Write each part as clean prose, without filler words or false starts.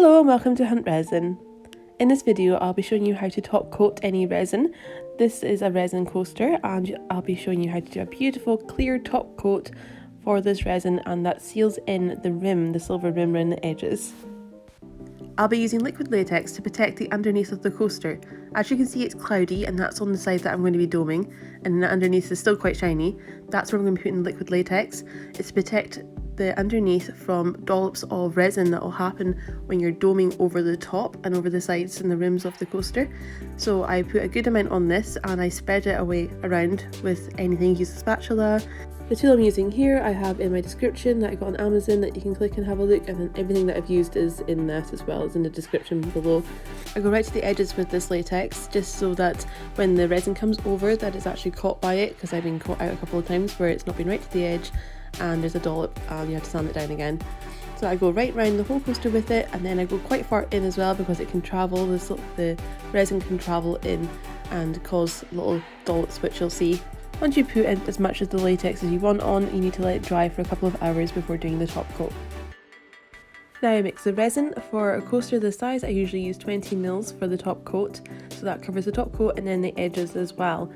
Hello and welcome to Hunt Resin. In this video I'll be showing you how to top coat any resin. This is a resin coaster and I'll be showing you how to do a beautiful clear top coat for this resin, and that seals in the rim, the silver rim around the edges. I'll be using liquid latex to protect the underneath of the coaster. As you can see, it's cloudy and that's on the side that I'm going to be doming, and the underneath is still quite shiny. That's where I'm going to be putting liquid latex. It's to protect the underneath from dollops of resin that will happen when you're doming over the top and over the sides and the rims of the coaster. So I put a good amount on this and I spread it away around with anything. Use a spatula. The tool I'm using here I have in my description that I got on Amazon that you can click and have a look, and then everything that I've used is in that as well as in the description below. I go right to the edges with this latex just so that when the resin comes over that it's actually caught by it, because I've been caught out a couple of times where it's not been right to the edge and there's a dollop and you have to sand it down again. So I go right round the whole coaster with it, and then I go quite far in as well because it can travel, the resin can travel in and cause little dollops which you'll see. Once you put in as much of the latex as you want on, you need to let it dry for a couple of hours before doing the top coat. Now I mix the resin. For a coaster this size I usually use 20 mils for the top coat, so that covers the top coat and then the edges as well.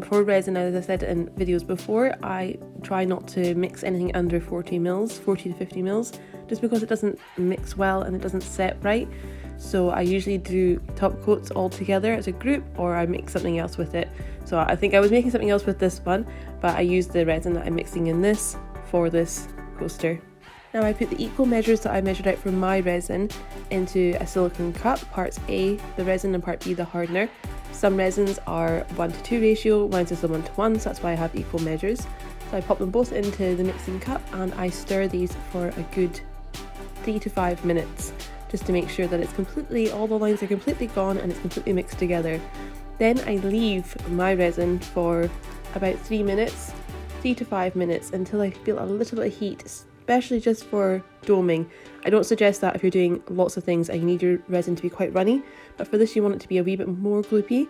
For resin, as I said in videos before, I try not to mix anything under 40 to 50 mils, just because it doesn't mix well and it doesn't set right. So I usually do top coats all together as a group, or I mix something else with it. So I think I was making something else with this one, but I used the resin that I'm mixing in this for this coaster. Now I put the equal measures that I measured out for my resin into a silicone cup, parts A the resin and part B the hardener. Some resins are 1:2 ratio, mine's is a 1:1, so that's why I have equal measures. So I pop them both into the mixing cup and I stir these for a good 3 to 5 minutes, just to make sure that it's completely, all the lines are completely gone and it's completely mixed together. Then I leave my resin for about 3 to 5 minutes until I feel a little bit of heat, especially just for doming. I don't suggest that if you're doing lots of things and you need your resin to be quite runny, but for this you want it to be a wee bit more gloopy.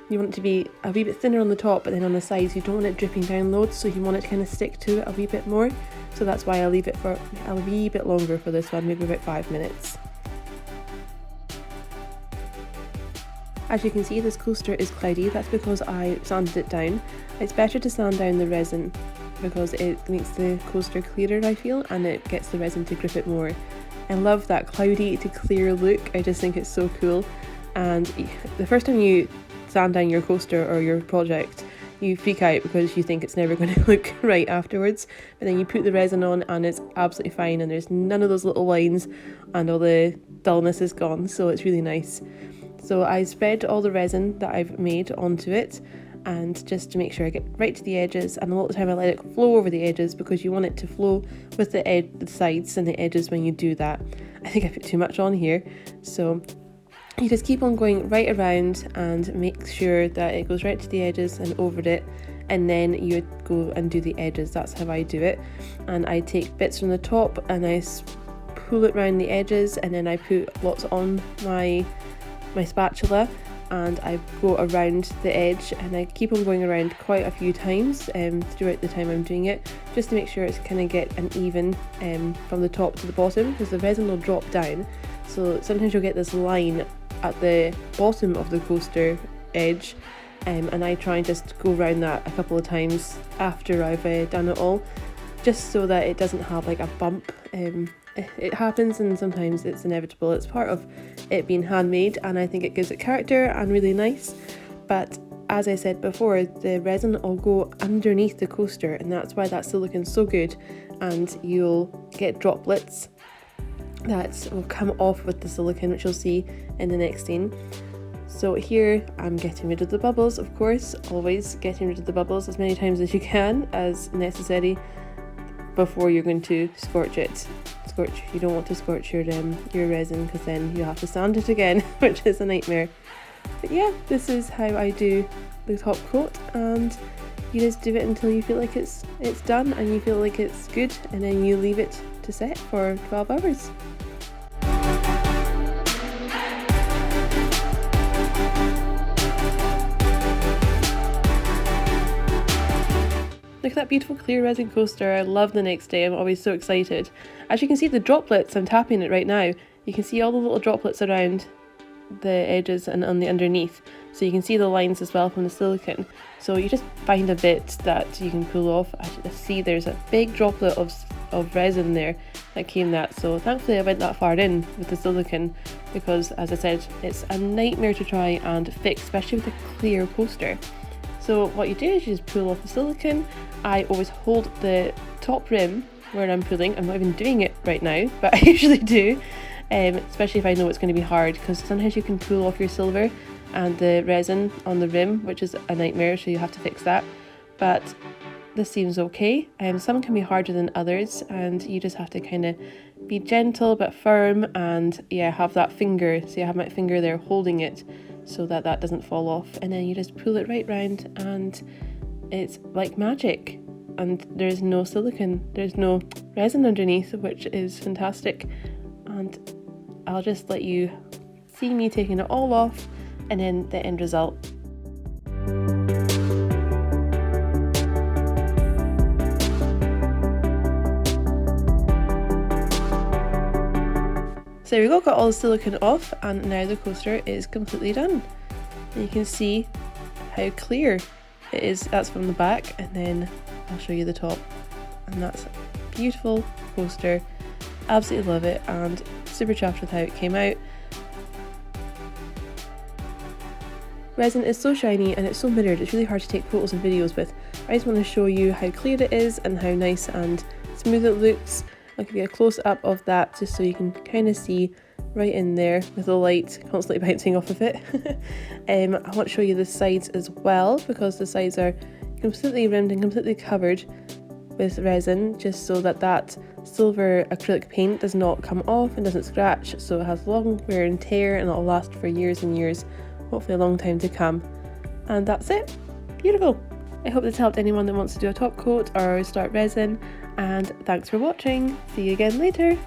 You want it to be a wee bit thinner on the top, but then on the sides you don't want it dripping down loads, so you want it to kind of stick to it a wee bit more. So that's why I leave it for a wee bit longer for this one, maybe about 5 minutes. As you can see, this coaster is cloudy. That's because I sanded it down. It's better to sand down the resin because it makes the coaster clearer, I feel, and it gets the resin to grip it more. I love that cloudy to clear look. I just think it's so cool. And the first time you sand down your coaster or your project, you freak out because you think it's never going to look right afterwards, but then you put the resin on and it's absolutely fine, and there's none of those little lines and all the dullness is gone, so it's really nice. So I spread all the resin that I've made onto it, and just to make sure I get right to the edges, and a lot of the time I let it flow over the edges because you want it to flow with the sides and the edges when you do that. I think I put too much on here, so you just keep on going right around and make sure that it goes right to the edges and over it, and then you go and do the edges. That's how I do it. And I take bits from the top and I pull it around the edges, and then I put lots on my spatula and I go around the edge, and I keep on going around quite a few times throughout the time I'm doing it, just to make sure it's kind of get an even from the top to the bottom, because the resin will drop down. So sometimes you'll get this line at the bottom of the coaster edge, and I try and just go around that a couple of times after I've done it all, just so that it doesn't have like a bump. It happens and sometimes it's inevitable. It's part of it being handmade, and I think it gives it character and really nice. But as I said before, the resin will go underneath the coaster, and that's why that silicone's so good, and you'll get droplets that will come off with the silicone, which you'll see in the next scene. So here I'm getting rid of the bubbles, of course, always getting rid of the bubbles as many times as you can as necessary before you're going to scorch it. You don't want to scorch your resin, because then you'll have to sand it again, which is a nightmare. But yeah, this is how I do the top coat, and you just do it until you feel like it's done and you feel like it's good, and then you leave it to set for 12 hours. Look at that beautiful clear resin coaster. I love the next day. I'm always so excited. As you can see, the droplets, I'm tapping it right now, you can see all the little droplets around the edges and on the underneath, so you can see the lines as well from the silicone. So you just find a bit that you can pull off. I see there's a big droplet of resin there that came that, so thankfully I went that far in with the silicone, because as I said, it's a nightmare to try and fix, especially with a clear coaster. So what you do is you just pull off the silicone. I always hold the top rim where I'm pulling. I'm not even doing it right now, but I usually do, especially if I know it's going to be hard, because sometimes you can pull off your silver and the resin on the rim, which is a nightmare, so you have to fix that. But this seems okay. Some can be harder than others, and you just have to kind of be gentle but firm, and yeah, have that finger. So I have my finger there holding it so that that doesn't fall off, and then you just pull it right round, and it's like magic. And there's no silicone, there's no resin underneath, which is fantastic. And I'll just let you see me taking it all off and then the end result. So there we go, got all the silicone off, and now the coaster is completely done. And you can see how clear it is. That's from the back, and then I'll show you the top, and that's a beautiful coaster. Absolutely love it, and super chuffed with how it came out. Resin is so shiny and it's so mirrored, it's really hard to take photos and videos with. I just want to show you how clear it is and how nice and smooth it looks. I'll give you a close up of that just so you can kind of see right in there with the light constantly bouncing off of it. I want to show you the sides as well, because the sides are completely rimmed and completely covered with resin, just so that that silver acrylic paint does not come off and doesn't scratch, so it has long wear and tear and it'll last for years and years, hopefully a long time to come. And that's it. Beautiful. I hope this helped anyone that wants to do a top coat or start resin, and thanks for watching. See you again later.